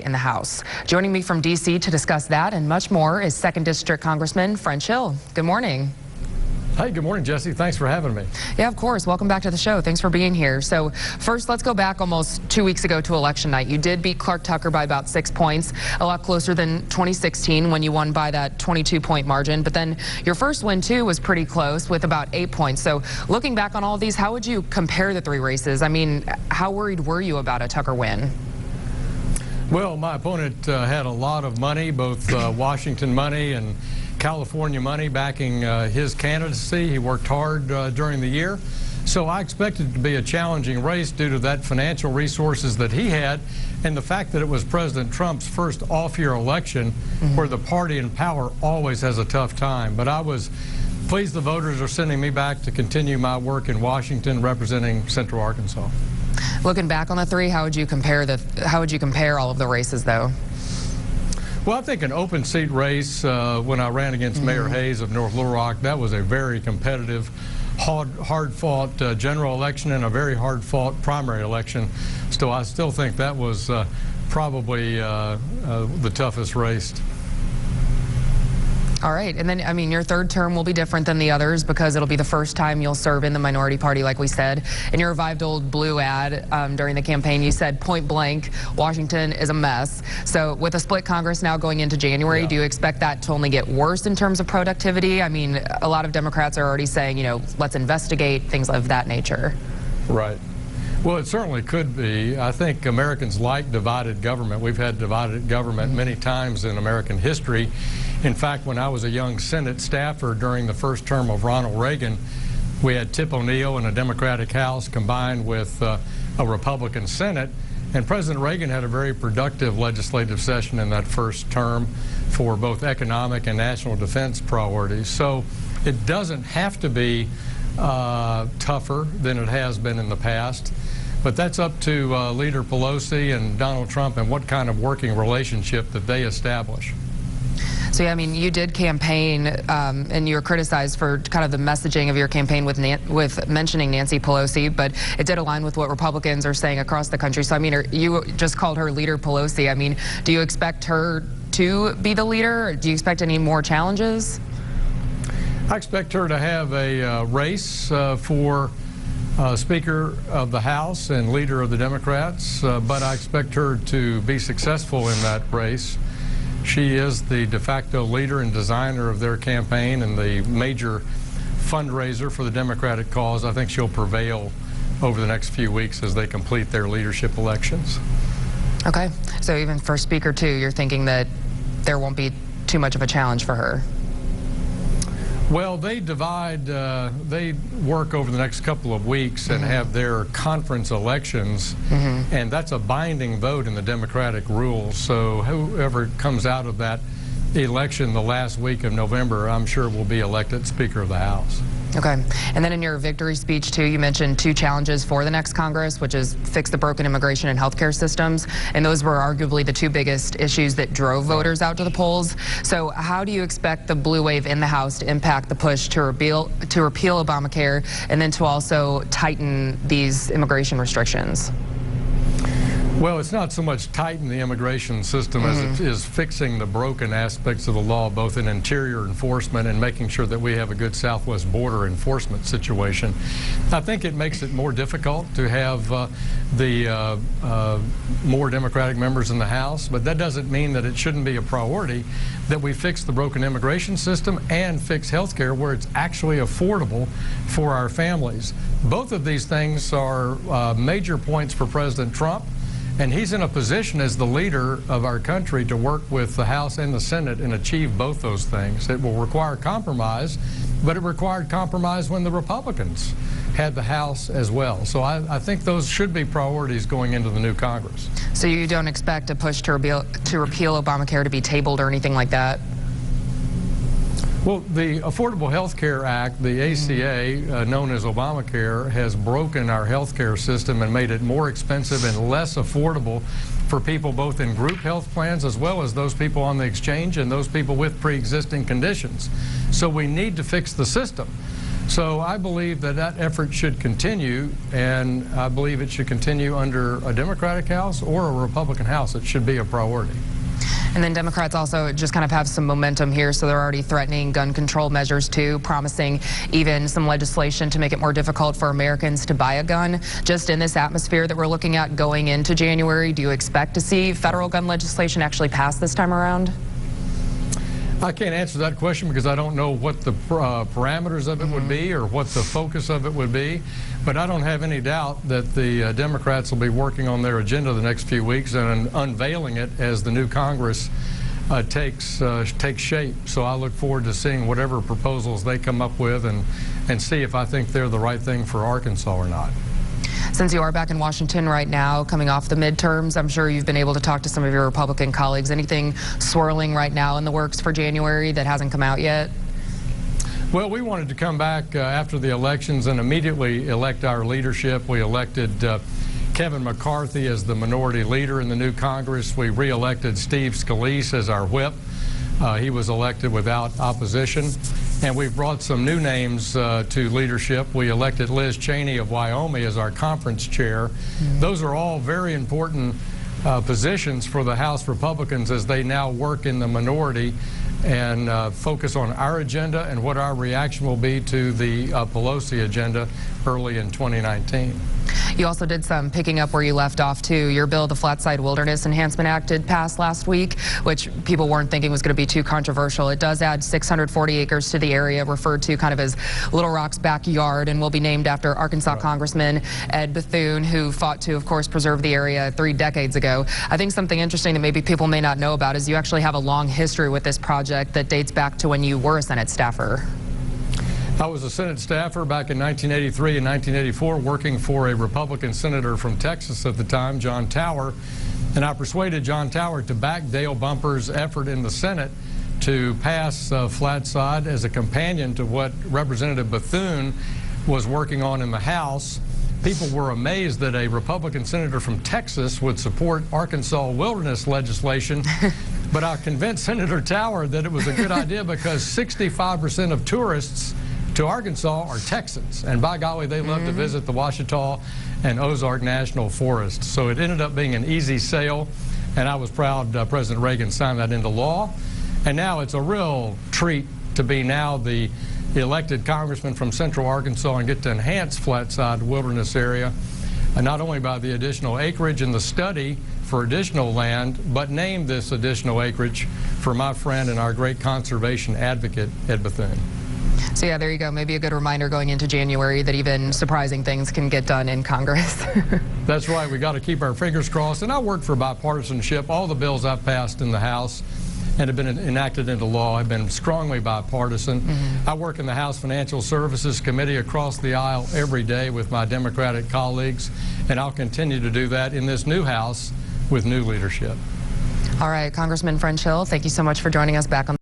in the House. Joining me from D.C. to discuss that and much more is 2nd District Congressman French Hill. Good morning. Hey, good morning, Jesse. Thanks for having me. Yeah, of course. Welcome back to the show. Thanks for being here. So first, let's go back almost 2 weeks ago to election night. You did beat Clark Tucker by about 6 points, a lot closer than 2016 when you won by that 22-point margin. But then your first win, too, was pretty close with about 8 points. So looking back on all of these, how would you compare the three races? I mean, how worried were you about a Tucker win? Well, my opponent had a lot of money, both Washington money and California money backing his candidacy. He worked hard during the year. So I expected it to be a challenging race due to that financial resources that he had and the fact that it was President Trump's first off-year election where the party in power always has a tough time. But I was pleased the voters are sending me back to continue my work in Washington representing Central Arkansas. Looking back on the three, how would you compare all of the races, though? Well, I think an open seat race when I ran against Mayor Hayes of North Little Rock, that was a very competitive, hard-fought general election and a very hard-fought primary election. So I still think that was probably the toughest race. All right. And then, I mean, your third term will be different than the others because it'll be the first time you'll serve in the minority party, like we said. In your revived old blue ad during the campaign, you said point blank, Washington is a mess. So with a split Congress now going into January, do you expect that to only get worse in terms of productivity? I mean, a lot of Democrats are already saying, you know, let's investigate, things of that nature. Right. Well, it certainly could be. I think Americans like divided government. We've had divided government many times in American history. In fact, when I was a young Senate staffer during the first term of Ronald Reagan, we had Tip O'Neill in a Democratic House combined with a Republican Senate. And President Reagan had a very productive legislative session in that first term for both economic and national defense priorities. So it doesn't have to be tougher than it has been in the past. But that's up to Leader Pelosi and Donald Trump and what kind of working relationship that they establish. So, yeah, I mean, you did campaign and you were criticized for kind of the messaging of your campaign with mentioning Nancy Pelosi, but it did align with what Republicans are saying across the country. So, I mean, you just called her Leader Pelosi. I mean, do you expect her to be the leader? Or do you expect any more challenges? I expect her to have a race for Speaker of the House and leader of the Democrats, but I expect her to be successful in that race. She is the de facto leader and designer of their campaign and the major fundraiser for the Democratic cause. I think she'll prevail over the next few weeks as they complete their leadership elections. Okay, so even for Speaker, too, you're thinking that there won't be too much of a challenge for her? Well, they they work over the next couple of weeks and have their conference elections, and that's a binding vote in the Democratic rules. So whoever comes out of that election the last week of November, I'm sure will be elected Speaker of the House. Okay. And then in your victory speech, too, you mentioned two challenges for the next Congress, which is fix the broken immigration and healthcare systems. And those were arguably the two biggest issues that drove voters out to the polls. So how do you expect the blue wave in the House to impact the push to repeal Obamacare and then to also tighten these immigration restrictions? Well, it's not so much tighten the immigration system as it is fixing the broken aspects of the law, both in interior enforcement and making sure that we have a good southwest border enforcement situation. I think it makes it more difficult to have more Democratic members in the House, but that doesn't mean that it shouldn't be a priority that we fix the broken immigration system and fix health care where it's actually affordable for our families. Both of these things are major points for President Trump. And he's in a position as the leader of our country to work with the House and the Senate and achieve both those things. It will require compromise, but it required compromise when the Republicans had the House as well. So I think those should be priorities going into the new Congress. So you don't expect a push to repeal Obamacare to be tabled or anything like that? Well, the Affordable Health Care Act, the ACA, known as Obamacare, has broken our health care system and made it more expensive and less affordable for people both in group health plans as well as those people on the exchange and those people with pre-existing conditions. So we need to fix the system. So I believe that that effort should continue, and I believe it should continue under a Democratic House or a Republican House. It should be a priority. And then Democrats also just kind of have some momentum here, so they're already threatening gun control measures too, promising even some legislation to make it more difficult for Americans to buy a gun. Just in this atmosphere that we're looking at going into January, do you expect to see federal gun legislation actually pass this time around? I can't answer that question because I don't know what the parameters of it would be or what the focus of it would be. But I don't have any doubt that the Democrats will be working on their agenda the next few weeks and unveiling it as the new Congress takes shape. So I look forward to seeing whatever proposals they come up with and see if I think they're the right thing for Arkansas or not. Since you are back in Washington right now, coming off the midterms, I'm sure you've been able to talk to some of your Republican colleagues. Anything swirling right now in the works for January that hasn't come out yet? Well, we wanted to come back after the elections and immediately elect our leadership. We elected Kevin McCarthy as the minority leader in the new Congress. We re-elected Steve Scalise as our whip. He was elected without opposition. And we've brought some new names to leadership. We elected Liz Cheney of Wyoming as our conference chair. Those are all very important positions for the House Republicans as they now work in the minority and focus on our agenda and what our reaction will be to the Pelosi agenda early in 2019. You also did some picking up where you left off, too. Your bill, the Flatside Wilderness Enhancement Act, did pass last week, which people weren't thinking was going to be too controversial. It does add 640 acres to the area, referred to kind of as Little Rock's backyard, and will be named after Arkansas Congressman Ed Bethune, who fought to, of course, preserve the area 3 decades ago. I think something interesting that maybe people may not know about is you actually have a long history with this project that dates back to when you were a Senate staffer. I was a Senate staffer back in 1983 and 1984 working for a Republican senator from Texas at the time, John Tower, and I persuaded John Tower to back Dale Bumper's effort in the Senate to pass Flatside as a companion to what Representative Bethune was working on in the House. People were amazed that a Republican senator from Texas would support Arkansas wilderness legislation, but I convinced Senator Tower that it was a good idea because 65% of tourists to Arkansas are Texans, and by golly, they love to visit the Ouachita and Ozark National Forest. So it ended up being an easy sale, and I was proud President Reagan signed that into law. And now it's a real treat to be now the elected congressman from Central Arkansas and get to enhance Flatside Wilderness area, not only by the additional acreage in the study for additional land, but name this additional acreage for my friend and our great conservation advocate, Ed Bethune. So yeah, there you go. Maybe a good reminder going into January that even surprising things can get done in Congress. That's right. We got to keep our fingers crossed. And I work for bipartisanship. All the bills I've passed in the House and have been enacted into law have been strongly bipartisan. I work in the House Financial Services Committee across the aisle every day with my Democratic colleagues, and I'll continue to do that in this new House with new leadership. All right, Congressman French Hill, thank you so much for joining us back on